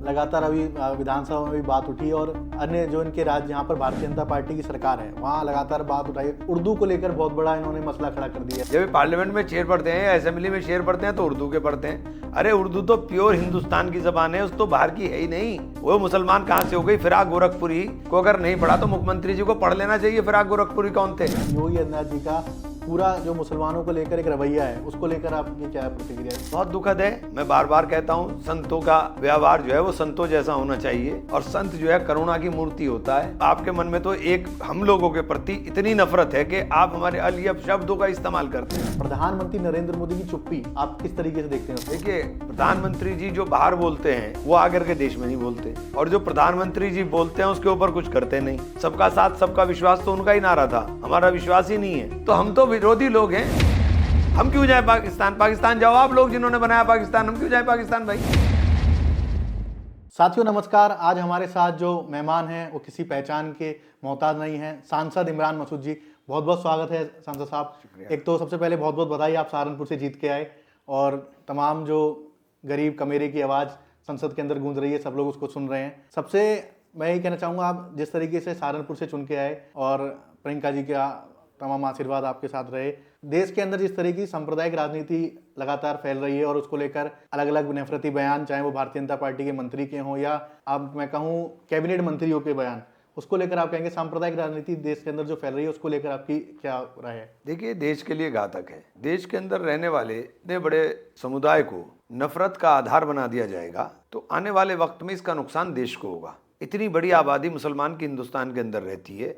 लगातार अभी विधानसभा में भी बात उठी और अन्य जो इनके राज्य जहाँ पर भारतीय जनता पार्टी की सरकार है वहाँ लगातार बात उठाई। उर्दू को लेकर बहुत बड़ा इन्होंने मसला खड़ा कर दिया। जब पार्लियामेंट में शेर पढ़ते हैं या असेंबली में शेर पढ़ते हैं तो उर्दू के पढ़ते हैं। अरे उर्दू तो प्योर हिंदुस्तान की जबान है, उस तो बाहर की है ही नहीं। वो मुसलमान कहाँ से हो गई? फिराक गोरखपुरी को अगर नहीं पढ़ा तो मुख्यमंत्री जी को पढ़ लेना चाहिए। फिराक गोरखपुरी कौन थे? योगी आदित्यनाथ जी का पूरा जो मुसलमानों को लेकर एक रवैया है उसको लेकर आपकी क्या प्रतिक्रिया है? बहुत दुखद है। मैं बार बार कहता हूँ, संतों का व्यवहार जो है वो संतों जैसा होना चाहिए और संत जो है करुणा की मूर्ति होता है। आपके मन में तो एक हम लोगों के प्रति इतनी नफरत है कि आप हमारे अलियफ शब्दों का इस्तेमाल करते हैं। प्रधानमंत्री नरेंद्र मोदी की चुप्पी आप किस तरीके से देखते हैं? देखिए, प्रधानमंत्री जी जो बाहर बोलते हैं वो आकर के देश में नहीं बोलते, और जो प्रधानमंत्री जी बोलते हैं उसके ऊपर कुछ करते नहीं। सबका साथ सबका विश्वास तो उनका ही नारा था, हमारा विश्वास ही नहीं है। तो हम तो विरोधी लोग हैं, हम क्यों जाए पाकिस्तान? पाकिस्तान जाओ आप लोग जिन्होंने बनाया पाकिस्तान, हम क्यों जाए पाकिस्तान भाई? साथियों नमस्कार। आज हमारे साथ जो मेहमान हैं वो किसी पहचान के मोहताज नहीं हैं, सांसद इमरान मसूद जी। बहुत बहुत स्वागत है सांसद साहब। एक तो सबसे पहले बहुत बहुत बधाई, आप सहारनपुर से जीत के आए और तमाम जो गरीब कमेरे की आवाज़ संसद के अंदर गूंज रही है, सब लोग उसको सुन रहे हैं। सबसे मैं यही कहना चाहूँगा, आप जिस तरीके से सहारनपुर से चुन के आए और प्रियंका जी का तमाम आशीर्वाद आपके साथ रहे। देश के अंदर जिस तरह की सांप्रदायिक राजनीति लगातार फैल रही है और उसको लेकर अलग अलग नफरती बयान, चाहे वो भारतीय जनता पार्टी के मंत्री के हों या अब मैं कहूँ कैबिनेट मंत्रियों के बयान, उसको लेकर आप कहेंगे सांप्रदायिक राजनीति देश के अंदर जो फैल रही है उसको लेकर आपकी क्या राय है? देखिए, देश के लिए घातक है। देश के अंदर रहने वाले इतने बड़े समुदाय को नफरत का आधार बना दिया जाएगा तो आने वाले वक्त में इसका नुकसान देश को होगा। इतनी बड़ी आबादी मुसलमान की हिंदुस्तान के अंदर रहती है,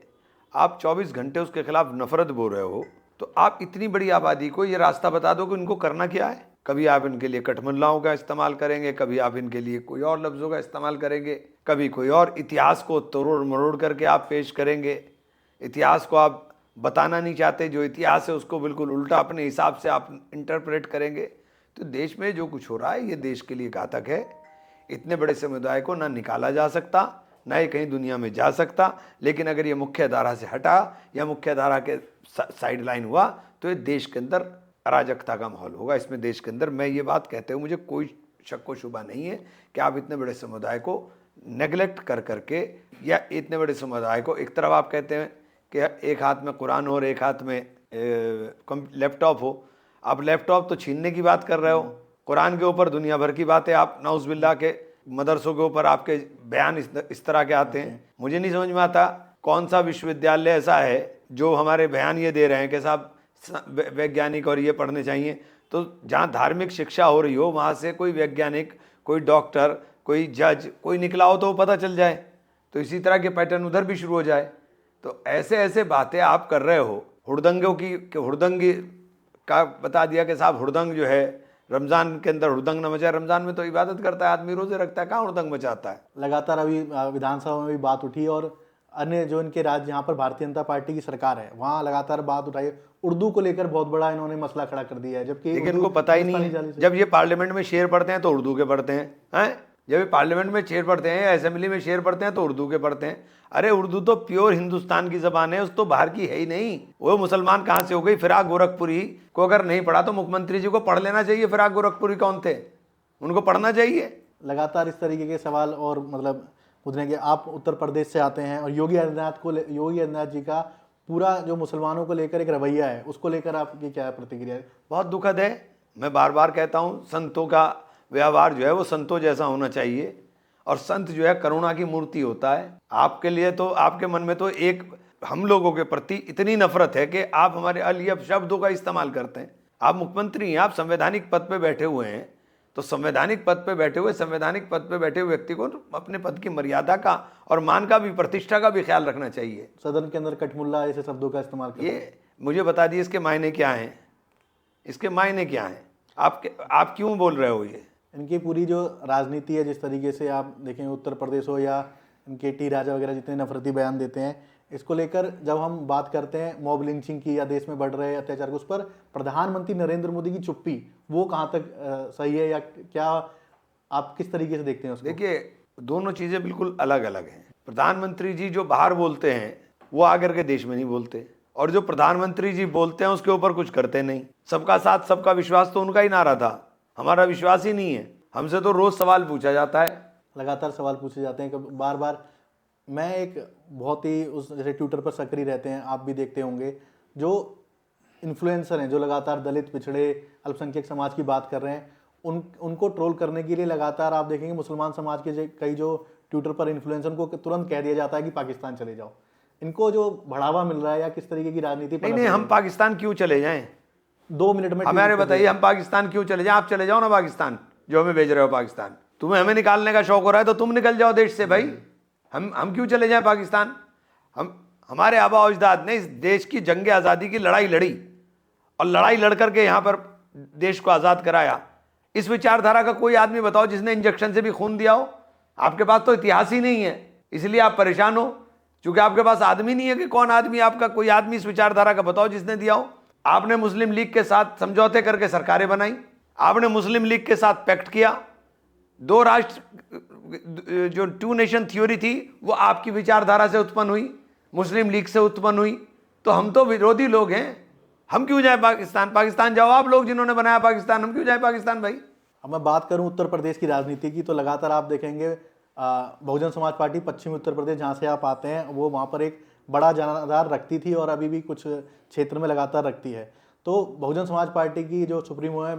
आप 24 घंटे उसके खिलाफ नफरत बोल रहे हो, तो आप इतनी बड़ी आबादी को ये रास्ता बता दो कि इनको करना क्या है। कभी आप इनके लिए कठमुल्लाओं का इस्तेमाल करेंगे, कभी आप इनके लिए कोई और लफ्ज़ों का इस्तेमाल करेंगे, कभी कोई और इतिहास को तोड़ मरोड़ करके आप पेश करेंगे। इतिहास को आप बताना नहीं चाहते, जो इतिहास है उसको बिल्कुल उल्टा अपने हिसाब से आप इंटरप्रेट करेंगे। तो देश में जो कुछ हो रहा है ये देश के लिए घातक है। इतने बड़े समुदाय को ना निकाला जा सकता, ना ही कहीं दुनिया में जा सकता, लेकिन अगर ये मुख्य धारा से हटा या मुख्य धारा के साइड लाइन हुआ तो ये देश के अंदर अराजकता का माहौल होगा। इसमें देश के अंदर, मैं ये बात कहते हुए मुझे कोई शक व शुबा नहीं है कि आप इतने बड़े समुदाय को नेगलेक्ट कर करके, या इतने बड़े समुदाय को एक तरफ आप कहते हैं कि एक हाथ में कुरान हो और एक हाथ में लैपटॉप हो। आप लैपटॉप तो छीनने की बात कर रहे हो, कुरान के ऊपर दुनिया भर की बातें, आप नाउज़ुबिल्लाह के मदरसों के ऊपर आपके बयान इस तरह के आते हैं। मुझे नहीं समझ में आता कौन सा विश्वविद्यालय ऐसा है जो हमारे बयान ये दे रहे हैं कि साहब वैज्ञानिक और ये पढ़ने चाहिए। तो जहाँ धार्मिक शिक्षा हो रही हो वहाँ से कोई वैज्ञानिक, कोई डॉक्टर, कोई जज, कोई निकला हो तो वो पता चल जाए, तो इसी तरह के पैटर्न उधर भी शुरू हो जाए। तो ऐसे ऐसे बातें आप कर रहे हो। हुड़दंगों की कि हुड़दंगी का बता दिया कि साहब हुड़दंग जो है रमज़ान के अंदर हुड़दंग न मचाए। रमज़ान में तो इबादत करता है आदमी, रोज़े रखता है, कहाँ हुड़दंग मचाता है? लगातार अभी विधानसभा में भी बात उठी और अन्य जो इनके राज्य जहाँ पर भारतीय जनता पार्टी की सरकार है वहाँ लगातार बात उठाई। उर्दू को लेकर बहुत बड़ा इन्होंने मसला खड़ा कर दिया है, जबकि लेकिन इनको पता ही नहीं है। जब ये पार्लियामेंट में शेर पढ़ते हैं तो उर्दू के पढ़ते हैं। जब ये पार्लियामेंट में शेर पढ़ते हैं या असेंबली में शेर पढ़ते हैं तो उर्दू के पढ़ते हैं। अरे उर्दू तो प्योर हिंदुस्तान की जबान है, उस तो बाहर की है ही नहीं। वो मुसलमान कहाँ से हो गई? फिराक गोरखपुरी को अगर नहीं पढ़ा तो मुख्यमंत्री जी को पढ़ लेना चाहिए। फिराक गोरखपुरी कौन थे? उनको पढ़ना चाहिए। लगातार इस तरीके के सवाल और मतलब पूछने आप उत्तर प्रदेश से आते हैं और योगी आदित्यनाथ जी का पूरा जो मुसलमानों को लेकर एक रवैया है उसको लेकर आपकी क्या प्रतिक्रिया है? बहुत दुखद है। मैं बार बार कहता हूँ, संतों का व्यवहार जो है वो संतों जैसा होना चाहिए और संत जो है करुणा की मूर्ति होता है। आपके लिए तो, आपके मन में तो एक हम लोगों के प्रति इतनी नफरत है कि आप हमारे अलियफ शब्दों का इस्तेमाल करते हैं। आप मुख्यमंत्री हैं, आप संवैधानिक पद पे बैठे हुए हैं, तो संवैधानिक पद पे बैठे हुए व्यक्ति को अपने पद की मर्यादा का और मान का भी, प्रतिष्ठा का भी ख्याल रखना चाहिए। सदन के अंदर कठमुल्ला ऐसे शब्दों का इस्तेमाल करते हैं। ये मुझे बता दिए इसके मायने क्या हैं? इसके मायने क्या हैं? आप क्यों बोल रहे हो? ये इनकी पूरी जो राजनीति है, जिस तरीके से आप देखें उत्तर प्रदेश हो या इनके टी राजा वगैरह जितने नफरती बयान देते हैं, इसको लेकर जब हम बात करते हैं मॉब लिंचिंग की या देश में बढ़ रहे अत्याचार को, उस पर प्रधानमंत्री नरेंद्र मोदी की चुप्पी वो कहाँ तक सही है या क्या आप किस तरीके से देखते हैं उसको? देखिए, दोनों चीज़ें बिल्कुल अलग अलग हैं। प्रधानमंत्री जी जो बाहर बोलते हैं वो आकर के देश में नहीं बोलते, और जो प्रधानमंत्री जी बोलते हैं उसके ऊपर कुछ करते नहीं। सबका साथ सबका विश्वास तो उनका ही नारा था, हमारा विश्वास ही नहीं है। हमसे तो रोज़ सवाल पूछा जाता है लगातार सवाल पूछे जाते हैं कि बार बार। मैं एक बहुत ही उस जैसे ट्विटर पर सक्रिय रहते हैं, आप भी देखते होंगे, जो इन्फ्लुएंसर हैं जो लगातार दलित, पिछड़े, अल्पसंख्यक समाज की बात कर रहे हैं, उनको ट्रोल करने के लिए लगातार आप देखेंगे मुसलमान समाज के कई जो ट्विटर पर इन्फ्लुएंसर, उनको तुरंत कह दिया जाता है कि पाकिस्तान चले जाओ। इनको जो बढ़ावा मिल रहा है या किस तरीके की राजनीति नहीं नहीं, हम पाकिस्तान क्यों चले जाएं? 2 मिनट में हमारे बताइए, हम पाकिस्तान क्यों चले जाएं? आप चले जाओ ना पाकिस्तान, जो हमें भेज रहे हो पाकिस्तान। तुम्हें हमें निकालने का शौक हो रहा है तो तुम निकल जाओ देश से भाई। हम क्यों चले जाएं पाकिस्तान? हमारे आबा अजदाद ने इस देश की जंग आज़ादी की लड़ाई लड़ी और लड़ाई लड़ करके यहाँ पर देश को आज़ाद कराया। इस विचारधारा का कोई आदमी बताओ जिसने इंजेक्शन से भी खून दिया हो? आपके पास तो इतिहास ही नहीं है, इसलिए आप परेशान हो, क्योंकि आपके पास आदमी नहीं है कि कौन आदमी, आपका कोई आदमी इस विचारधारा का बताओ जिसने दिया हो। आपने मुस्लिम लीग के साथ समझौते करके सरकारें बनाई, आपने मुस्लिम लीग के साथ पैक्ट किया। 2 राष्ट्र जो 2 नेशन थ्योरी थी वो आपकी विचारधारा से उत्पन्न हुई, मुस्लिम लीग से उत्पन्न हुई। तो हम तो विरोधी लोग हैं, हम क्यों जाए पाकिस्तान? पाकिस्तान जाओ आप लोग जिन्होंने बनाया पाकिस्तान, हम क्यों जाए पाकिस्तान भाई? अब मैं बात करूं उत्तर प्रदेश की राजनीति की, तो लगातार आप देखेंगे बहुजन समाज पार्टी पश्चिमी उत्तर प्रदेश जहां से आप आते हैं, वो वहां पर एक बड़ा जनाधार रखती थी और अभी भी कुछ क्षेत्र में लगातार रखती है। तो बहुजन समाज पार्टी की जो सुप्रीमो है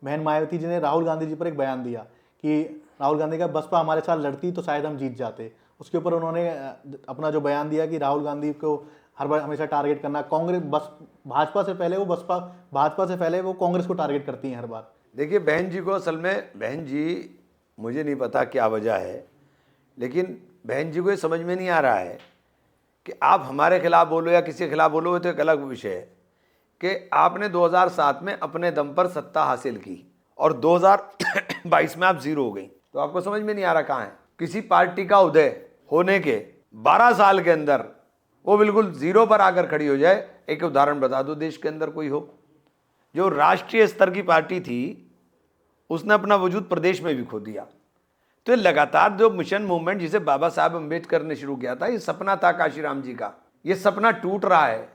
बहन मायावती जी ने राहुल गांधी जी पर एक बयान दिया कि राहुल गांधी का बसपा हमारे साथ लड़ती तो शायद हम जीत जाते। उसके ऊपर उन्होंने अपना जो बयान दिया कि राहुल गांधी को हर बार हमेशा टारगेट करना, कांग्रेस भाजपा से पहले वो भाजपा से पहले वो कांग्रेस को टारगेट करती हैं हर बार। देखिए बहन जी को, असल में बहन जी, मुझे नहीं पता क्या वजह है, लेकिन बहन जी को ये समझ में नहीं आ रहा है कि आप हमारे खिलाफ बोलो या किसी के खिलाफ बोलो, तो एक अलग विषय है कि आपने 2007 में अपने दम पर सत्ता हासिल की और 2022 में आप जीरो हो गई। तो आपको समझ में नहीं आ रहा कहाँ है? किसी पार्टी का उदय होने के 12 साल के अंदर वो बिल्कुल जीरो पर आकर खड़ी हो जाए। एक उदाहरण बता दो देश के अंदर कोई हो। जो राष्ट्रीय स्तर की पार्टी थी उसने अपना वजूद प्रदेश में भी खो दिया। तो लगातार जो मिशन मूवमेंट जिसे बाबा साहब अम्बेडकर ने शुरू किया था, ये सपना था काशीराम जी का, ये सपना टूट रहा है।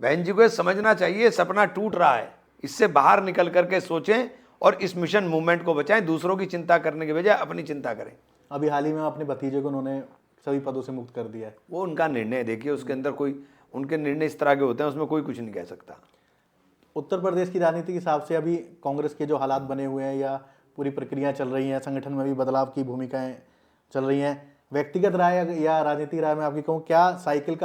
बहन जी को ये समझना चाहिए, सपना टूट रहा है। इससे बाहर निकल करके सोचें और इस मिशन मूवमेंट को बचाएं। दूसरों की चिंता करने के बजाय अपनी चिंता करें। अभी हाल ही में अपने भतीजे को उन्होंने सभी पदों से मुक्त कर दिया है। वो उनका निर्णय, देखिए उसके अंदर कोई, उनके निर्णय इस तरह के होते हैं, उसमें कोई कुछ नहीं कह सकता। उत्तर प्रदेश की राजनीति के हिसाब से अभी कांग्रेस के जो हालात बने हुए हैं या पूरी प्रक्रिया चल रही हैं, संगठन में भी बदलाव की भूमिकाएं चल रही हैं, व्यक्तिगत राय या राजनीतिक राय में आपकी कहूँ, क्या साइकिल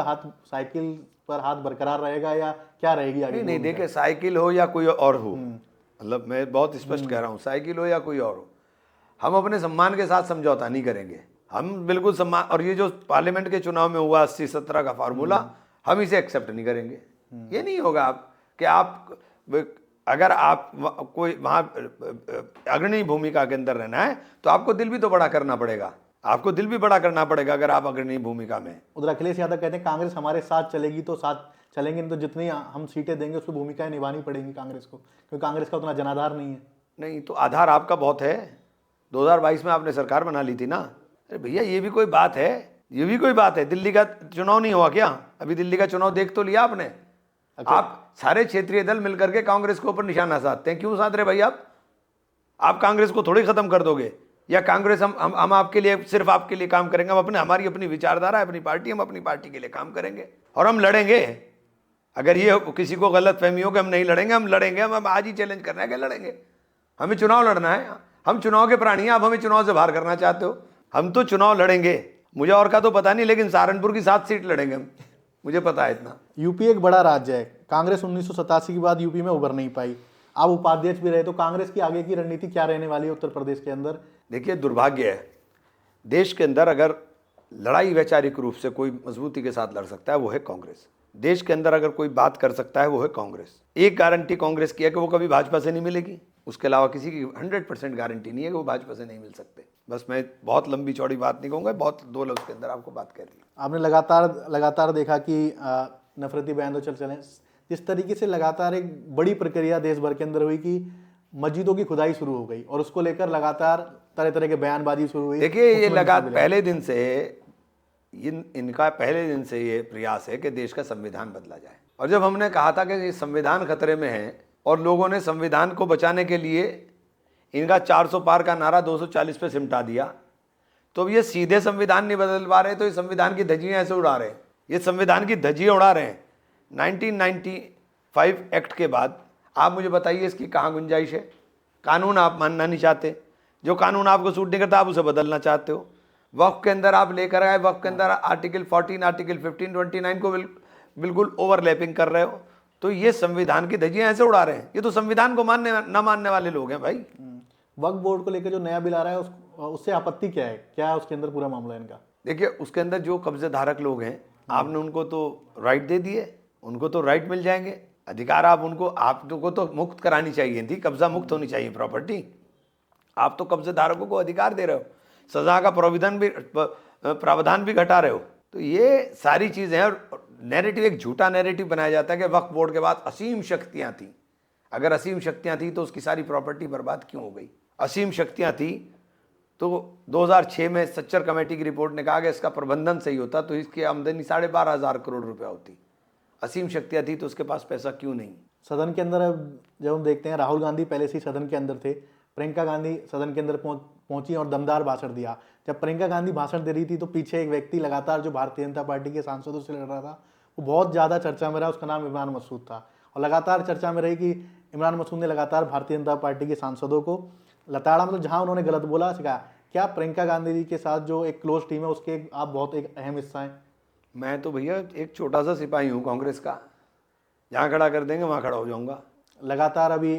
पर हाथ बरकरार रहेगा या क्या रहेगी आगे? नहीं, देखिए साइकिल हो या कोई और हो, मतलब मैं बहुत स्पष्ट कह रहा हूँ, साइकिल हो या कोई और हो, हम अपने सम्मान के साथ समझौता नहीं करेंगे। हम बिल्कुल सम्मान, और ये जो पार्लियामेंट के चुनाव में हुआ 80-17 का फार्मूला, हम इसे एक्सेप्ट नहीं करेंगे। ये नहीं होगा कि आप, अगर आप कोई वहाँ अग्रणी भूमिका के अंदर रहना है तो आपको दिल भी तो बड़ा करना पड़ेगा, आपको दिल भी बड़ा करना पड़ेगा अगर आप अग्रणी भूमिका में। उधर अखिलेश यादव कहते हैं कांग्रेस हमारे साथ चलेगी तो साथ चलेंगे, नहीं तो जितनी हम सीटें देंगे उसको भूमिकाएं निभानी पड़ेगी कांग्रेस को, क्योंकि कांग्रेस का उतना जनाधार नहीं है। नहीं तो आधार आपका बहुत है, 2022 में आपने सरकार बना ली थी ना। अरे भैया ये भी कोई बात है, ये भी कोई बात है। दिल्ली का चुनाव नहीं हुआ क्या? अभी दिल्ली का चुनाव देख तो लिया आपने। आप सारे क्षेत्रीय दल मिलकर के कांग्रेस के ऊपर निशाना साधते हैं, क्यों साध रहे भाई? आप कांग्रेस को थोड़ी खत्म कर दोगे, या कांग्रेस हम आपके लिए, सिर्फ आपके लिए काम करेंगे। हम हमारी अपनी विचारधारा है, अपनी पार्टी, हम अपनी पार्टी के लिए काम करेंगे और हम लड़ेंगे। अगर ये किसी को गलत फहमी हो कि हम नहीं लड़ेंगे, हम लड़ेंगे। हम आज ही चैलेंज करना है कि लड़ेंगे, हमें चुनाव लड़ना है। हम चुनाव के प्राणी हैं, आप हमें चुनाव से बाहर करना चाहते हो। हम तो चुनाव लड़ेंगे, मुझे और का तो पता नहीं, लेकिन सहारनपुर की 7 सीट लड़ेंगे हम, मुझे पता है इतना। यूपी एक बड़ा राज्य है, कांग्रेस 1987 के बाद यूपी में उभर नहीं पाई, आप उपाध्यक्ष भी रहे, तो कांग्रेस की आगे की रणनीति क्या रहने वाली है उत्तर प्रदेश के अंदर? देखिए दुर्भाग्य है, देश के अंदर अगर लड़ाई वैचारिक रूप से कोई मजबूती के साथ लड़ सकता है वो है कांग्रेस। देश के अंदर अगर कोई बात कर सकता है वो है कांग्रेस। एक गारंटी कांग्रेस की है कि वो कभी भाजपा से नहीं मिलेगी, उसके अलावा किसी की 100% गारंटी नहीं है कि वो भाजपा से नहीं मिल सकते। बस मैं बहुत लंबी चौड़ी बात नहीं कहूँगा, बहुत 2 लफ्ज़ के अंदर आपको बात कह रही है। आपने लगातार देखा कि नफरती बयान तो चले, जिस तरीके से लगातार एक बड़ी प्रक्रिया देश भर के अंदर हुई कि मस्जिदों की खुदाई शुरू हो गई और उसको लेकर लगातार तरह तरह के बयानबाजी शुरू हुई। देखिए ये पहले दिन से इनका पहले दिन से ये प्रयास है कि देश का संविधान बदला जाए। और जब हमने कहा था कि ये संविधान खतरे में है और लोगों ने संविधान को बचाने के लिए इनका 400 पार का नारा 240 पे सिमटा दिया, तो अब ये सीधे संविधान नहीं बदल पा रहे, तो ये संविधान की धज्जियां ऐसे उड़ा रहे हैं, ये संविधान की धज्जियां उड़ा रहे हैं। 1995 एक्ट के बाद आप मुझे बताइए इसकी कहाँ गुंजाइश है? कानून आप मानना नहीं चाहते, जो कानून आपको सूट नहीं करता आप उसे बदलना चाहते हो। वक्फ के अंदर आप लेकर आए, वक्फ के अंदर आर्टिकल 14, आर्टिकल 15, 29 को बिल्कुल ओवरलैपिंग कर रहे हो, तो ये संविधान की धज्जियां ऐसे उड़ा रहे हैं। ये तो संविधान को ना मानने वाले लोग हैं भाई। वक्फ बोर्ड को लेकर जो नया बिल आ रहा है उससे आपत्ति क्या है? क्या है उसके अंदर पूरा मामला इनका? देखिए, उसके अंदर जो कब्जे धारक लोग हैं, आपने उनको तो राइट दे दिए, उनको तो राइट मिल जाएंगे, अधिकार आपको तो मुक्त करानी चाहिए थी, कब्जा मुक्त होनी चाहिए प्रॉपर्टी। आप तो कब्जे धारकों को अधिकार दे रहे हो, सजा का प्रावधान भी घटा रहे हो। तो ये सारी चीजें हैं। और नैरेटिव, एक झूठा नैरेटिव बनाया जाता है कि वक्फ बोर्ड के बाद असीम शक्तियां थी। अगर असीम शक्तियां थी तो उसकी सारी प्रॉपर्टी बर्बाद क्यों हो गई? असीम शक्तियां थी तो 2006 में सच्चर कमेटी की रिपोर्ट ने कहा कि इसका प्रबंधन सही होता तो इसकी आमदनी 12,500 करोड़ रुपया होती। असीम शक्तियां थी तो उसके पास पैसा क्यों नहीं? सदन के अंदर जब हम देखते हैं, राहुल गांधी पहले से ही सदन के अंदर थे, प्रियंका गांधी सदन के अंदर पहुंची और दमदार भाषण दिया। जब प्रियंका गांधी भाषण दे रही थी तो पीछे एक व्यक्ति लगातार जो भारतीय जनता पार्टी के सांसदों से लड़ रहा था, वो बहुत ज़्यादा चर्चा में रहा, उसका नाम इमरान मसूद था। और लगातार चर्चा में रही कि इमरान मसूद ने लगातार भारतीय जनता पार्टी के सांसदों को लताड़ा, मतलब जहाँ उन्होंने गलत बोला सिखाया। क्या प्रियंका गांधी जी के साथ जो एक क्लोज टीम है उसके आप बहुत एक अहम हिस्सा हैं? मैं तो भैया एक छोटा सा सिपाही हूँ कांग्रेस का, जहाँ खड़ा कर देंगे वहाँ खड़ा हो जाऊँगा। लगातार अभी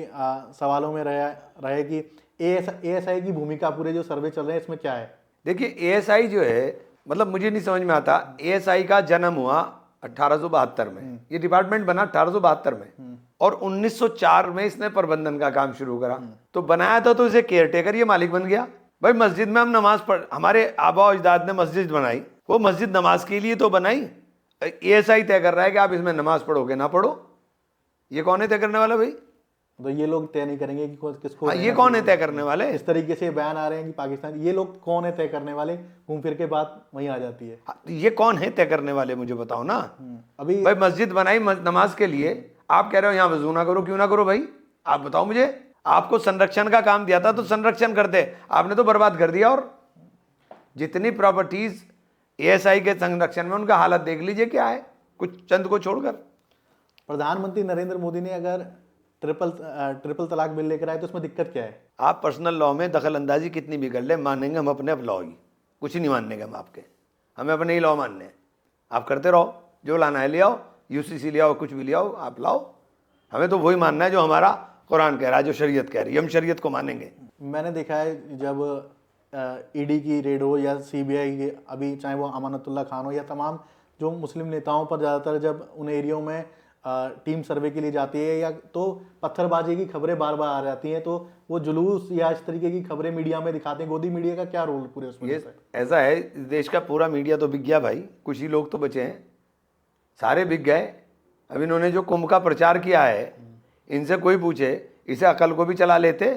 सवालों में रहे कि एएसआई की भूमिका, पूरे जो सर्वे चल रहे हैं इसमें क्या है? देखिए, एएसआई जो है, मतलब मुझे नहीं समझ में आता। एएसआई का जन्म हुआ 1872 में, ये डिपार्टमेंट बना 1872 में, और 1904 में इसने प्रबंधन का काम शुरू करा। तो बनाया था तो इसे केयरटेकर, ये मालिक बन गया। भाई मस्जिद में हम नमाज पढ़, हमारे आबा अजदाद ने मस्जिद बनाई, वो मस्जिद नमाज के लिए तो बनाई। एएसआई तय कर रहा है कि आप इसमें नमाज पढ़ोगे ना पढ़ो, ये कौन है तय करने वाला भाई? तो ये लोग तय नहीं करेंगे कि किसको? ये कौन है तय करने वाले? इस तरीके से बयान आ रहे हैं कि पाकिस्तान, ये लोग कौन है तय करने वाले? घूम फिर के बात वहीं आ जाती है। ये कौन है तय करने वाले, मुझे बताओ ना। अभी भाई मस्जिद बनाई नमाज के लिए, आप कह रहे हो यहाँ वजू ना करो, क्यों ना करो भाई? आप बताओ मुझे। आपको संरक्षण का काम दिया था तो संरक्षण करते, आपने तो बर्बाद कर दिया। और जितनी प्रॉपर्टीज एएसआई के संरक्षण में, उनका हालत देख लीजिए क्या है, कुछ चंद को छोड़कर। प्रधानमंत्री नरेंद्र मोदी ने अगर ट्रिपल तलाक बिल लेकर आए तो उसमें दिक्कत क्या है? आप पर्सनल लॉ में दखल अंदाजी कितनी भी कर ले, मानेंगे हम अपने लॉ ही, कुछ नहीं मानने हम आपके, हमें अपने ही लॉ मानने हैं। आप करते रहो, जो लाना है ले आओ, यूसीसी ले आओ, कुछ भी ले आओ, आप लाओ, हमें तो वही मानना है जो हमारा कुरान कह रहा है, जो शरीयत कह रही है, हम शरीयत को मानेंगे। मैंने देखा है जब ईडी की रेड हो या सीबीआई के, अभी चाहे वो अमानतुल्ला खान हो या तमाम जो मुस्लिम नेताओं पर ज़्यादातर जब उन एरियो में टीम सर्वे के लिए जाती है, या तो पत्थरबाजी की खबरें बार बार आ जाती हैं, तो वो जुलूस या इस तरीके की खबरें मीडिया में दिखाते हैं। गोदी मीडिया का क्या रोल पूरे उसमें? ये ऐसा है, देश का पूरा मीडिया तो बिक गया भाई, कुछ ही लोग तो बचे हैं, सारे बिक गए। अब इन्होंने जो कुंभ का प्रचार किया है, इनसे कोई पूछे, इसे अकल को भी चला लेते।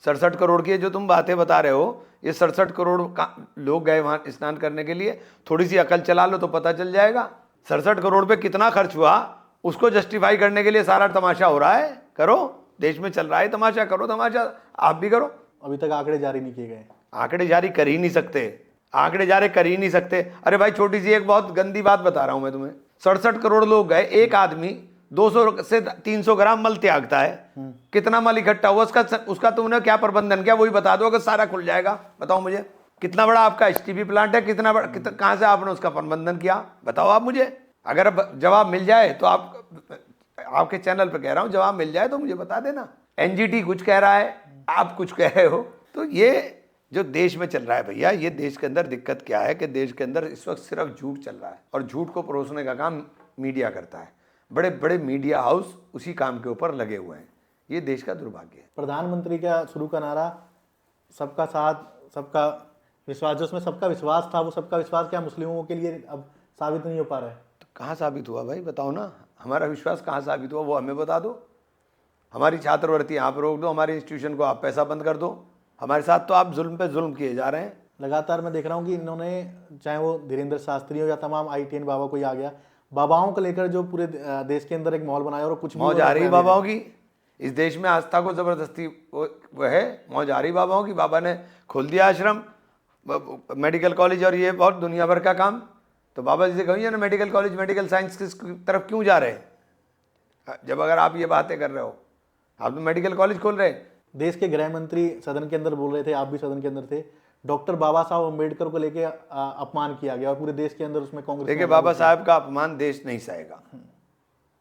67 करोड़ की जो तुम बातें बता रहे हो, ये 67 करोड़ का लोग गए वहाँ स्नान करने के लिए, थोड़ी सी अकल चला लो तो पता चल जाएगा 67 करोड़ पे कितना खर्च हुआ। उसको जस्टिफाई करने के लिए सारा तमाशा हो रहा है। करो, देश में चल रहा है तमाशा, करो तमाशा, आप भी करो। अभी तक आंकड़े जारी नहीं किए गए। आंकड़े जारी कर ही नहीं सकते, आंकड़े जारी कर ही नहीं सकते। अरे भाई छोटी सी एक बहुत गंदी बात बता रहा हूं मैं तुम्हें, 67 करोड़ लोग गए, एक आदमी 200 से 300 ग्राम मल त्यागता है, कितना मल इकट्ठा हुआ उसका तुमने क्या प्रबंधन किया, वही बता दो, अगर सारा खुल जाएगा। बताओ मुझे, कितना बड़ा आपका एसटीपी प्लांट है, कितना बड़ा, कहां से आपने उसका प्रबंधन किया, बताओ आप मुझे। अगर जवाब मिल जाए तो आपके चैनल पे कह रहा हूं, जवाब मिल जाए तो मुझे बता देना। एनजीटी कुछ कह रहा है, आप कुछ कह रहे हो, तो ये जो देश में चल रहा है भैया, ये देश के अंदर दिक्कत क्या है कि देश के अंदर इस वक्त सिर्फ झूठ चल रहा है, और झूठ को परोसने का काम मीडिया करता है। बड़े बड़े मीडिया हाउस उसी काम के ऊपर लगे हुए हैं, ये देश का दुर्भाग्य है। प्रधानमंत्री का शुरू का नारा सबका साथ सबका विश्वास, जो उसमें सबका विश्वास था, वो सबका विश्वास क्या मुस्लिमों के लिए अब साबित नहीं हो पा रहा है? तो कहाँ साबित हुआ भाई, बताओ ना, हमारा विश्वास कहाँ साबित हुआ, वो हमें बता दो। हमारी छात्रवृत्ति आप रोक दो, हमारे इंस्टीट्यूशन को आप पैसा बंद कर दो, हमारे साथ तो आप जुल्म पे जुल्म किए जा रहे हैं। लगातार मैं देख रहा हूँ कि इन्होंने, चाहे वो धीरेन्द्र शास्त्री हो या तमाम ITN बाबा कोई आ गया, बाबाओं को लेकर जो पूरे देश के अंदर एक माहौल बनाया, और कुछ मौज आ रही बाबाओं की, इस देश में आस्था को जबरदस्ती वो है, मौज आ रही बाबाओं की। बाबा ने खोल दिया आश्रम, मेडिकल कॉलेज और ये बहुत दुनिया भर का काम। तो बाबा जी से कहिए ना, मेडिकल कॉलेज मेडिकल साइंस की तरफ क्यों जा रहे हैं, जब अगर आप ये बातें कर रहे हो, आप तो मेडिकल कॉलेज खोल रहे हैं। देश के गृह मंत्री सदन के अंदर बोल रहे थे, आप भी सदन के अंदर थे, डॉक्टर बाबा साहब अम्बेडकर को लेके अपमान किया गया और पूरे देश के अंदर उसमें कांग्रेस देखिए, बाबा साहब का अपमान देश नहीं सहेगा,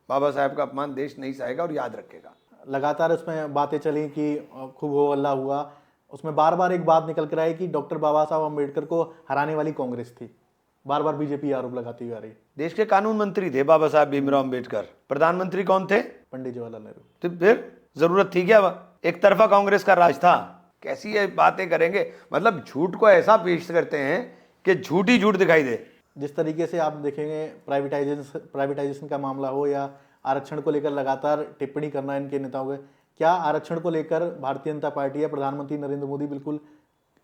बाबा साहब का अपमान देश नहीं सहेगा और याद रखेगा। लगातार उसमें बातें चली कि खूब हो हल्ला हुआ, उसमें बार बार एक बात निकल कर आई कि डॉक्टर बाबा साहब अम्बेडकर को हराने वाली कांग्रेस थी। बार बार बीजेपी आरोप लगाती हुई आ रही। देश के कानून मंत्री थे बाबा साहब भीमराव अम्बेडकर, प्रधानमंत्री कौन थे? पंडित जवाहरलाल नेहरू। तो फिर जरूरत थी क्या? एक तरफा कांग्रेस का राज था। कैसी ये बातें करेंगे, मतलब झूठ को ऐसा पेश करते हैं कि झूठ ही झूठ दिखाई दे। जिस तरीके से आप देखेंगे प्राइवेटाइजेशन का मामला हो या आरक्षण को लेकर लगातार टिप्पणी करना इनके नेताओं के, क्या आरक्षण को लेकर भारतीय जनता पार्टी या प्रधानमंत्री नरेंद्र मोदी बिल्कुल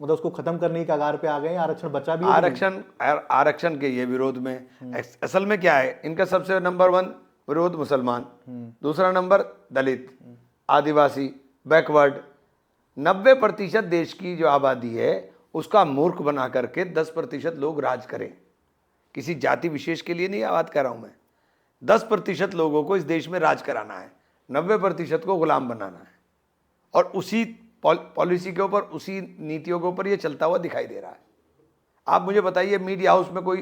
मतलब उसको खत्म करने की कगार पे आ गए? आरक्षण बचा भी है? आरक्षण के ये विरोध में असल में क्या है, इनका सबसे नंबर 1 विरोध मुसलमान, दूसरा नंबर दलित, आदिवासी, बैकवर्ड। 90% देश की जो आबादी है उसका मूर्ख बना करके 10% लोग राज करें। किसी जाति विशेष के लिए नहीं बात कर रहा हूं मैं। 10% लोगों को इस देश में राज कराना है, 90% को गुलाम बनाना है, और उसी पॉलिसी के ऊपर, उसी नीतियों के ऊपर ये चलता हुआ दिखाई दे रहा है। आप मुझे बताइए, मीडिया हाउस में कोई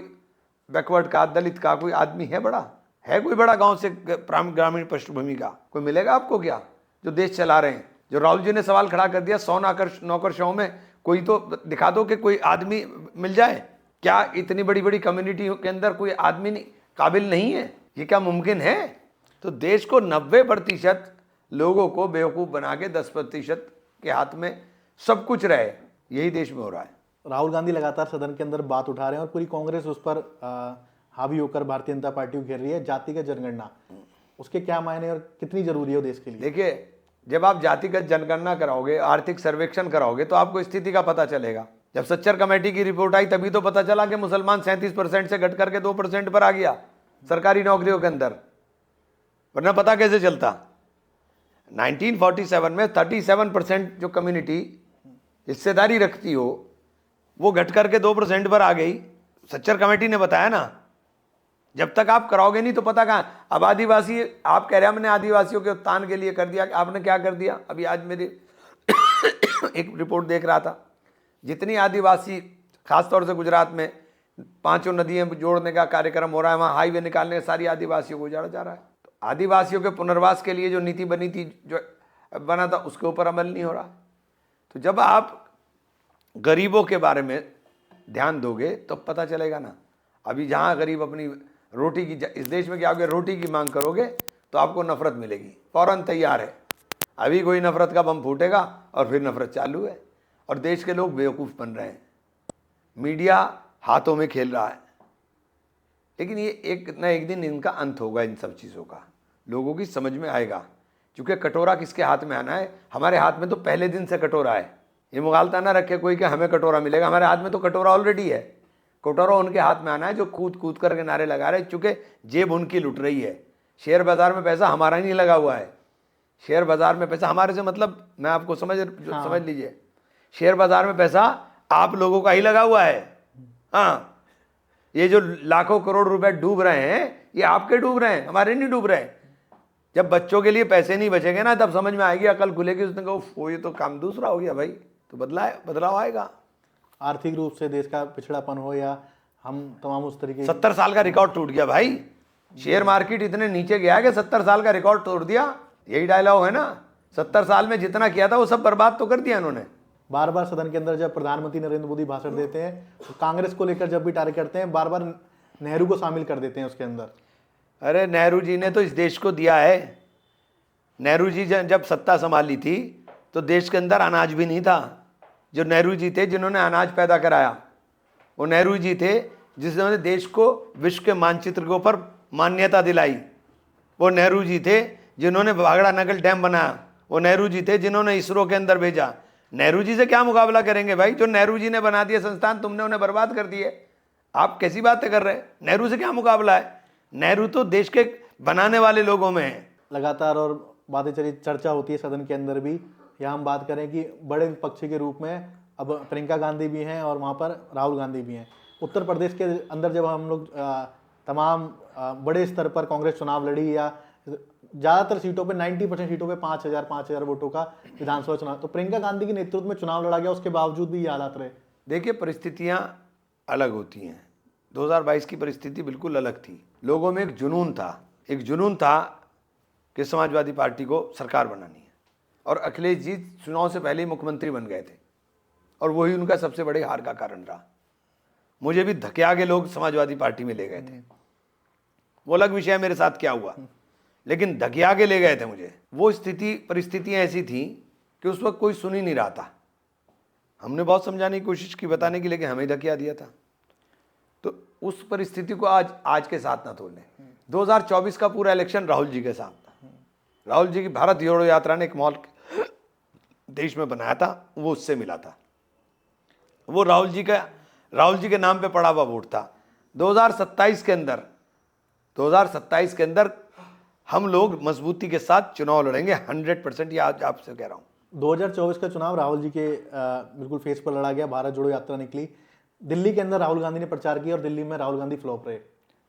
बैकवर्ड का, दलित का कोई आदमी है बड़ा? है कोई बड़ा गांव से ग्रामीण पृष्ठभूमि का कोई मिलेगा आपको क्या, जो देश चला रहे हैं? जो राहुल जी ने सवाल खड़ा कर दिया, 100 नौकरशाहों में कोई तो दिखा दो कि कोई आदमी मिल जाए। क्या इतनी बड़ी बड़ी कम्युनिटी के अंदर कोई आदमी काबिल नहीं है? ये क्या मुमकिन है? तो देश को 90% लोगों को बेवकूफ़ बना के 10% के हाथ में सब कुछ रहे, यही देश में हो रहा है। राहुल गांधी लगातार सदन के अंदर बात उठा रहे हैं और पूरी कांग्रेस उस पर हावी होकर भारतीय जनता पार्टी को घेर रही है। जातिगत जनगणना, उसके क्या मायने और कितनी जरूरी है देश के लिए? देखिए, जब आप जातिगत जनगणना कराओगे, आर्थिक सर्वेक्षण कराओगे, तो आपको स्थिति का पता चलेगा। जब सच्चर कमेटी की रिपोर्ट आई तभी तो पता चला कि मुसलमान 37% से घट करके 2% पर आ गया सरकारी नौकरियों के अंदर, वरना पता कैसे चलता? 1947 में 37% जो कम्युनिटी हिस्सेदारी रखती हो वो घट करके 2% पर आ गई। सच्चर कमेटी ने बताया ना। जब तक आप कराओगे नहीं तो पता कहाँ। अब आदिवासी, आप कह रहे हैं हमने आदिवासियों के उत्थान के लिए कर दिया, आपने क्या कर दिया? अभी आज मेरी एक रिपोर्ट देख रहा था, जितनी आदिवासी, खासतौर से गुजरात में 5 नदियां जोड़ने का कार्यक्रम हो रहा है, वहाँ हाईवे निकालने सारी आदिवासियों को उजाड़ा जा रहा है। तो आदिवासियों के पुनर्वास के लिए जो नीति बनी थी, जो बना था, उसके ऊपर अमल नहीं हो रहा। तो जब आप गरीबों के बारे में ध्यान दोगे तो पता चलेगा ना। अभी जहाँ गरीब अपनी रोटी की, इस देश में क्या हो गया, रोटी की मांग करोगे तो आपको नफरत मिलेगी, फौरन तैयार है। अभी कोई नफरत का बम फूटेगा और फिर नफरत चालू है, और देश के लोग बेवकूफ़ बन रहे हैं। मीडिया हाथों में खेल रहा है, लेकिन ये एक न एक दिन इनका अंत होगा। इन सब चीज़ों का लोगों की समझ में आएगा, क्योंकि कटोरा किसके हाथ में आना है? हमारे हाथ में तो पहले दिन से कटोरा है। ये मुगालता ना रखे कोई कि हमें कटोरा मिलेगा, हमारे हाथ में तो कटोरा ऑलरेडी है। कटोरा उनके हाथ में आना है जो कूद कूद करके नारे लगा रहे हैं, चूँकि जेब उनकी लुट रही है। शेयर बाजार में पैसा हमारा ही नहीं लगा हुआ है। शेयर बाजार में पैसा हमारे से मतलब, मैं आपको समझ लीजिए, शेयर बाजार में पैसा आप लोगों का ही लगा हुआ है। हाँ, ये जो लाखों करोड़ रुपए डूब रहे हैं, ये आपके डूब रहे हैं, हमारे नहीं डूब रहे हैं। जब बच्चों के लिए पैसे नहीं बचेंगे ना, तब समझ में आएगी, अकल खुलेगी। उसने कहा ये तो काम दूसरा हो गया भाई, तो बदलाव आएगा। आर्थिक रूप से देश का पिछड़ापन हो या हम तमाम उस तरीके 70 साल का रिकॉर्ड टूट गया भाई। शेयर मार्केट इतने नीचे गया कि 70 साल का रिकॉर्ड तोड़ दिया। यही डायलॉग है ना, 70 साल में जितना किया था वो सब बर्बाद तो कर दिया इन्होंने। बार बार सदन के अंदर जब प्रधानमंत्री नरेंद्र मोदी भाषण देते हैं तो कांग्रेस को लेकर जब भी टारगेट करते हैं, बार बार नेहरू को शामिल कर देते हैं उसके अंदर। अरे नेहरू जी ने तो इस देश को दिया है। नेहरू जी जब सत्ता संभाली थी तो देश के अंदर अनाज भी नहीं था। जो नेहरू जी थे जिन्होंने अनाज पैदा कराया, वो नेहरू जी थे जिन्होंने देश को विश्व के मानचित्र के ऊपर मान्यता दिलाई। वो नेहरू जी थे जिन्होंने भागड़ा नगल डैम बनाया। वो नेहरू जी थे जिन्होंने इसरो के अंदर भेजा। नेहरू जी से क्या मुकाबला करेंगे भाई? जो नेहरू जी ने बना दिए संस्थान, तुमने उन्हें बर्बाद कर दिए। आप कैसी बातें कर रहे हैं? नेहरू से क्या मुकाबला है? नेहरू तो देश के बनाने वाले लोगों में है। लगातार और बातें चली, चर्चा होती है सदन के अंदर भी। यहाँ हम बात करें कि बड़े विपक्षी के रूप में अब प्रियंका गांधी भी हैं और वहाँ पर राहुल गांधी भी हैं। उत्तर प्रदेश के अंदर जब हम लोग तमाम बड़े स्तर पर कांग्रेस चुनाव लड़ी या ज़्यादातर सीटों पे 90% सीटों पे 5,000 वोटों का विधानसभा चुनाव, तो प्रियंका गांधी के नेतृत्व में चुनाव लड़ा गया, उसके बावजूद भी ये हालात रहे। देखिए, परिस्थितियां अलग होती हैं। 2022 की परिस्थिति बिल्कुल अलग थी। लोगों में एक जुनून था कि समाजवादी पार्टी को सरकार बनानी है, और अखिलेश जी चुनाव से पहले ही मुख्यमंत्री बन गए थे, और वही उनका सबसे बड़े हार का कारण रहा। मुझे भी धकेआ के लोग समाजवादी पार्टी में ले गए थे, वो अलग विषय है मेरे साथ क्या हुआ, लेकिन धकेआ के ले गए थे मुझे। वो परिस्थितियां ऐसी थी कि उस वक्त कोई सुन ही नहीं रहा था। हमने बहुत समझाने की कोशिश की, बताने की, लेकिन हमें धकेआ दिया था। तो उस परिस्थिति को आज के साथ ना तोड़ लें। 2024 का पूरा इलेक्शन राहुल जी के साथ था। राहुल जी की भारत जोड़ो यात्रा ने एक मॉल देश में बनाया था, वो उससे मिला था। वो राहुल जी के नाम पे पड़ा हुआ वोट था। 2027 के अंदर हम लोग मजबूती के साथ चुनाव लड़ेंगे 100%, ये आज आपसे कह रहा हूँ। 2024 का चुनाव राहुल जी के बिल्कुल फेस पर लड़ा गया। भारत जोड़ो यात्रा निकली, दिल्ली के अंदर राहुल गांधी ने प्रचार किया और दिल्ली में राहुल गांधी फ्लॉप रहे।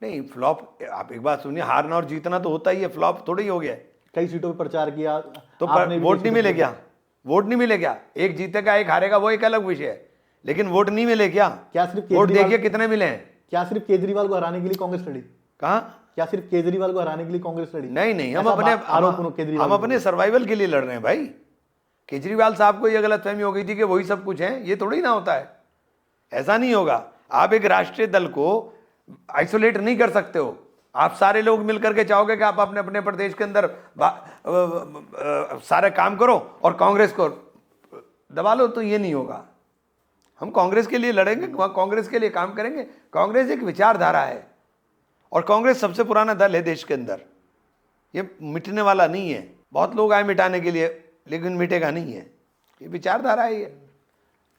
नहीं, फ्लॉप, आप एक बात सुनिए, हारना और जीतना तो होता ही है, फ्लॉप थोड़ी हो गया। कई सीटों पे प्रचार किया तो वोट नहीं मिले क्या? वोट नहीं मिले क्या? एक जीतेगा एक हारेगा, वो एक अलग विषय है, लेकिन वोट नहीं मिले क्या? क्या सिर्फ वोट देखिए कितने मिले हैं। क्या सिर्फ केजरीवाल को हराने के लिए कांग्रेस लड़ी? कहा? क्या सिर्फ केजरीवाल को हराने के लिए कांग्रेस लड़ी? नहीं, हम अपने सर्वाइवल के लिए लड़ रहे हैं भाई। केजरीवाल साहब को ये गलतफहमी हो गई थी कि वही सब कुछ है, ये थोड़ी ना होता है, ऐसा नहीं होगा। आप एक राष्ट्रीय दल को आइसोलेट नहीं कर सकते हो। आप सारे लोग मिलकर के चाहोगे कि आप अपने अपने प्रदेश के अंदर सारे काम करो और कांग्रेस को दबा लो, तो ये नहीं होगा। हम कांग्रेस के लिए लड़ेंगे, कांग्रेस के लिए काम करेंगे। कांग्रेस एक विचारधारा है, और कांग्रेस सबसे पुराना दल है देश के अंदर, ये मिटने वाला नहीं है। बहुत लोग आए मिटाने के लिए, लेकिन मिटेगा नहीं है, ये विचारधारा है। ये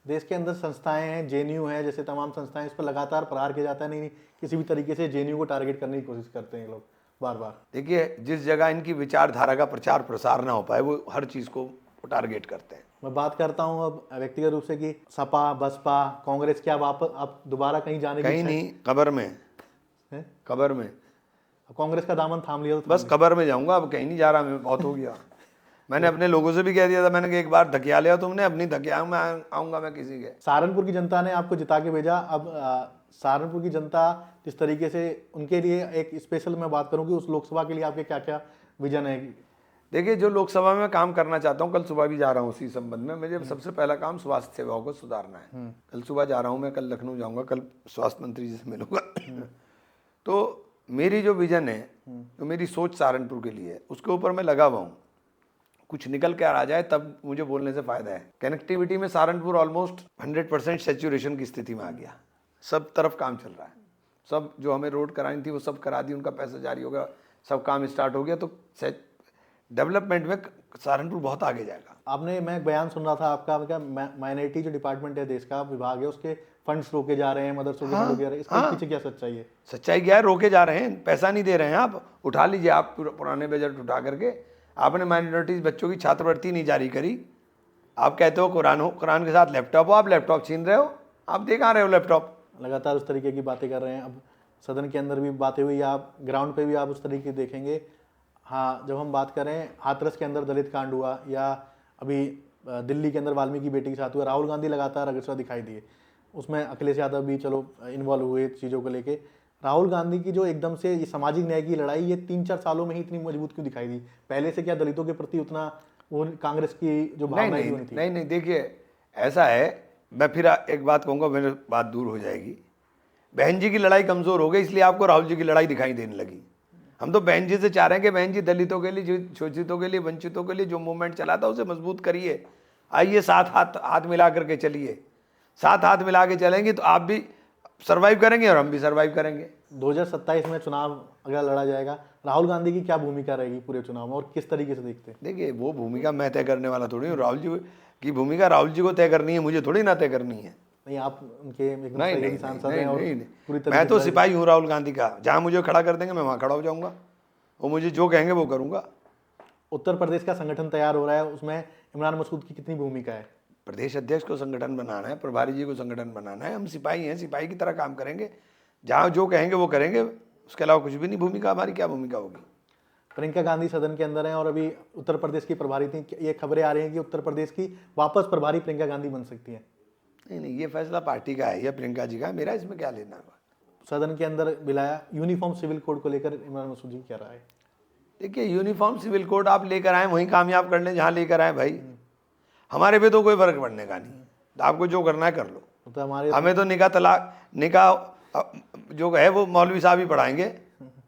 देश के अंदर संस्थाएं हैं, जेएनयू है, जैसे तमाम संस्थाएं, इस पर लगातार प्रहार किया जाता है। नहीं, किसी भी तरीके से जेएनयू को टारगेट करने की कोशिश करते हैं लोग बार बार। देखिए, जिस जगह इनकी विचारधारा का प्रचार प्रसार ना हो पाए, वो हर चीज को टारगेट करते हैं। मैं बात करता हूं अब व्यक्तिगत रूप से कि सपा, बसपा, कांग्रेस क्या वापस अब दोबारा कहीं जाने की कहीं नहीं, कब्र में है? कब्र में। अब कांग्रेस का दामन थाम लिया तो बस कब्र में जाऊंगा, अब कहीं नहीं जा रहा मैं, बहुत हो गया। मैंने अपने लोगों से भी कह दिया था, मैंने कहा एक बार धकिया लिया तुमने, अपनी धकिया में आऊंगा मैं किसी के। सहारनपुर की जनता ने आपको जिता के भेजा। अब सहारनपुर की जनता जिस तरीके से, उनके लिए एक स्पेशल मैं बात करूं कि उस लोकसभा के लिए आपके क्या क्या विजन है? देखिए, जो लोकसभा में काम करना चाहता हूँ, कल सुबह भी जा रहा हूँ उसी संबंध में। मुझे सबसे पहला काम स्वास्थ्य सेवाओं को सुधारना है। कल सुबह जा रहा हूँ मैं, कल लखनऊ जाऊँगा, कल स्वास्थ्य मंत्री जी से मिलूंगा। तो मेरी जो विजन है, तो मेरी सोच सहारनपुर के लिए है, उसके ऊपर मैं लगा हुआ हूँ। कुछ निकल के आ जाए तब मुझे बोलने से फायदा है। कनेक्टिविटी में सहारनपुर ऑलमोस्ट 100% सैचुरेशन की स्थिति में आ गया। सब तरफ काम चल रहा है, सब जो हमें रोड करानी थी वो सब करा दी, उनका पैसा जारी हो गया, सब काम स्टार्ट हो गया। तो डेवलपमेंट में सहारनपुर बहुत आगे जाएगा। आपने, मैं एक बयान सुन रहा था आपका, माइनॉरिटी जो डिपार्टमेंट है देश का, विभाग है, उसके फंड्स रोके जा रहे हैं, मदरसों के फंड रोके जा रहे हैं, इसके पीछे क्या सच्चाई है? सच्चाई क्या है? रोके जा रहे हैं, पैसा नहीं दे रहे हैं। आप उठा लीजिए, आप पुराने बजट उठा करके। आपने माइनॉरिटी बच्चों की छात्रवृत्ति नहीं जारी करी। आप कहते हो कुरान के साथ लैपटॉप हो, आप लैपटॉप छीन रहे हो। आप दे कहाँ रहे हो लैपटॉप? लगातार उस तरीके की बातें कर रहे हैं। अब सदन के अंदर भी बातें हुई, आप ग्राउंड पे भी आप उस तरीके देखेंगे। हाँ, जब हम बात करें हाथरस के अंदर दलित कांड हुआ, या अभी दिल्ली के अंदर वाल्मीकि बेटी के साथ हुआ, राहुल गांधी लगातार अग्रसर दिखाई दिए। उसमें अखिलेश यादव भी चलो इन्वॉल्व हुए चीज़ों को लेके। राहुल गांधी की जो एकदम से ये सामाजिक न्याय की लड़ाई, ये 3-4 सालों में ही इतनी मजबूत क्यों दिखाई दी? पहले से क्या दलितों के प्रति उतना वो कांग्रेस की जो भावना नहीं थी? नहीं, देखिए ऐसा है, मैं फिर एक बात कहूँगा, मेरी बात दूर हो जाएगी। बहन जी की लड़ाई कमज़ोर हो गई, इसलिए आपको राहुल जी की लड़ाई दिखाई देने लगी। हम तो बहन जी से चाह रहे हैं कि बहन जी दलितों के लिए, शोषितों के लिए, वंचितों के लिए जो मूवमेंट चला था उसे मजबूत करिए। आइए, साथ हाथ मिला करके चलिए। साथ हाथ मिला के चलेंगे तो आप भी सर्वाइव करेंगे और हम भी सर्वाइव करेंगे। 2027 में चुनाव अगर लड़ा जाएगा, राहुल गांधी की क्या भूमिका रहेगी पूरे चुनाव में, और किस तरीके से देखते हैं? देखिए, वो भूमिका मैं तय करने वाला थोड़ी हूँ। राहुल जी की भूमिका राहुल जी को तय करनी है, मुझे थोड़ी ना तय करनी है। नहीं, आप उनके सांसद हैं और पूरी मैं तो सिपाही हूँ राहुल गांधी का। जहाँ मुझे खड़ा कर देंगे मैं वहाँ खड़ा हो जाऊँगा, वो मुझे जो कहेंगे वो करूँगा। उत्तर प्रदेश का संगठन तैयार हो रहा है, उसमें इमरान मसूद की कितनी भूमिका है? प्रदेश अध्यक्ष को संगठन बनाना है, प्रभारी जी को संगठन बनाना है। हम सिपाही हैं, सिपाही की तरह काम करेंगे, जहाँ जो कहेंगे वो करेंगे, उसके अलावा कुछ भी नहीं। भूमिका हमारी क्या भूमिका होगी? प्रियंका गांधी सदन के अंदर हैं और अभी उत्तर प्रदेश की प्रभारी थी। ये खबरें आ रही हैं कि उत्तर प्रदेश की वापस प्रभारी प्रियंका गांधी बन सकती हैं। नहीं, ये फैसला पार्टी का है या प्रियंका जी का है, मेरा इसमें क्या लेना है? सदन के अंदर बिलाया यूनिफॉर्म सिविल कोड को लेकर इमरान मसूद जी क्या रहा है? देखिए, यूनिफॉर्म सिविल कोड आप लेकर आए, वहीं कामयाब कर लें जहाँ लेकर आए भाई। हमारे पे तो कोई फर्क पड़ने का नहीं, तो आपको जो करना है कर लो। तो हमारे हमें तो निकाह जो है वो मौलवी साहब ही पढ़ाएंगे,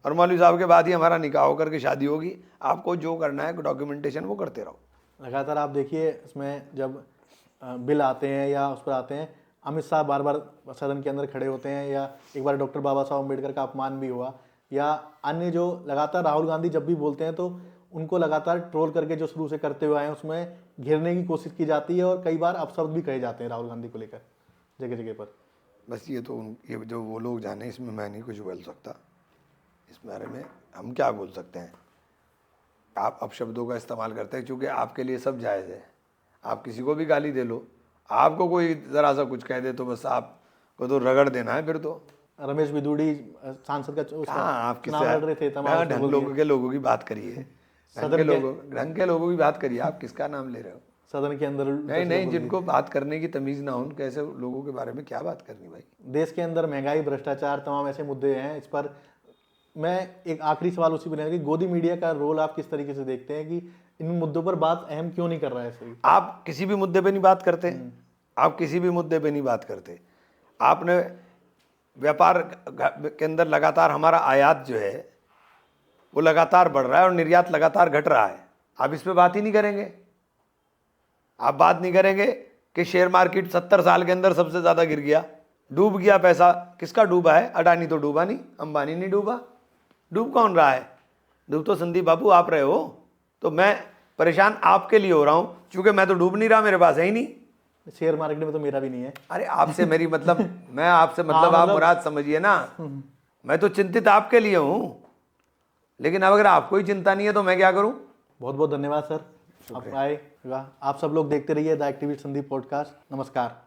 और मौलवी साहब के बाद ही हमारा निकाह होकर के शादी होगी। आपको जो करना है डॉक्यूमेंटेशन वो करते रहो। लगातार आप देखिए, इसमें जब बिल आते हैं या उस पर आते हैं, अमित शाह बार बार सदन के अंदर खड़े होते हैं, या एक बार डॉक्टर बाबा साहब अम्बेडकर का अपमान भी हुआ, या अन्य जो लगातार राहुल गांधी जब भी बोलते हैं तो उनको लगातार ट्रोल करके जो शुरू से करते हुए आए हैं उसमें घेरने की कोशिश की जाती है, और कई बार अपशब्द भी कहे जाते हैं राहुल गांधी को लेकर जगह जगह पर। बस ये जो वो लोग जाने, इसमें मैं नहीं कुछ बोल सकता। इस बारे में हम क्या बोल सकते हैं? आप अपशब्दों का इस्तेमाल करते हैं क्योंकि आपके लिए सब जायज़ है। आप किसी को भी गाली दे लो, आपको कोई ज़रा सा कुछ कह दे तो बस आपको तो रगड़ देना है फिर तो। रमेश बिदुड़ी सांसद का आप चुनाव लड़ रहे थे, तमाम लोगों की बात करिए, ढंग के लोगों की बात करिए। आप किसका नाम ले रहे हो? सदन के अंदर नहीं, जिनको बात करने की तमीज़ ना हो, उनके ऐसे लोगों के बारे में क्या बात करनी भाई? देश के अंदर महंगाई, भ्रष्टाचार, तमाम ऐसे मुद्दे हैं। इस पर मैं एक आखिरी सवाल उसी पर कि गोदी मीडिया का रोल आप किस तरीके से देखते हैं कि इन मुद्दों पर बात अहम क्यों नहीं कर रहा है? सही, आप किसी भी मुद्दे पे नहीं बात करते, आप किसी भी मुद्दे पे नहीं बात करते। आपने व्यापार के अंदर लगातार हमारा आयात जो है वो लगातार बढ़ रहा है और निर्यात लगातार घट रहा है। आप इस पे बात ही नहीं करेंगे। आप बात नहीं करेंगे कि शेयर मार्केट 70 साल के अंदर सबसे ज़्यादा गिर गया, डूब गया। पैसा किसका डूबा है? अडानी तो डूबा नहीं, अंबानी नहीं डूबा। डूब कौन रहा है? डूब तो संदीप बाबू आप रहे हो। तो मैं परेशान आपके लिए हो रहा हूँ, क्योंकि मैं तो डूब नहीं रहा, मेरे पास है ही नहीं। शेयर मार्केट में तो मेरा भी नहीं है। अरे आपसे मेरी मतलब मैं आपसे मतलब आप मुराद समझिए ना। मैं तो चिंतित आपके लिए हूँ, लेकिन अगर आपको ही चिंता नहीं है तो मैं क्या करूँ? बहुत बहुत धन्यवाद सर, आप आए। आप सब लोग देखते रहिए द एक्टिविस्ट संदीप पॉडकास्ट। नमस्कार।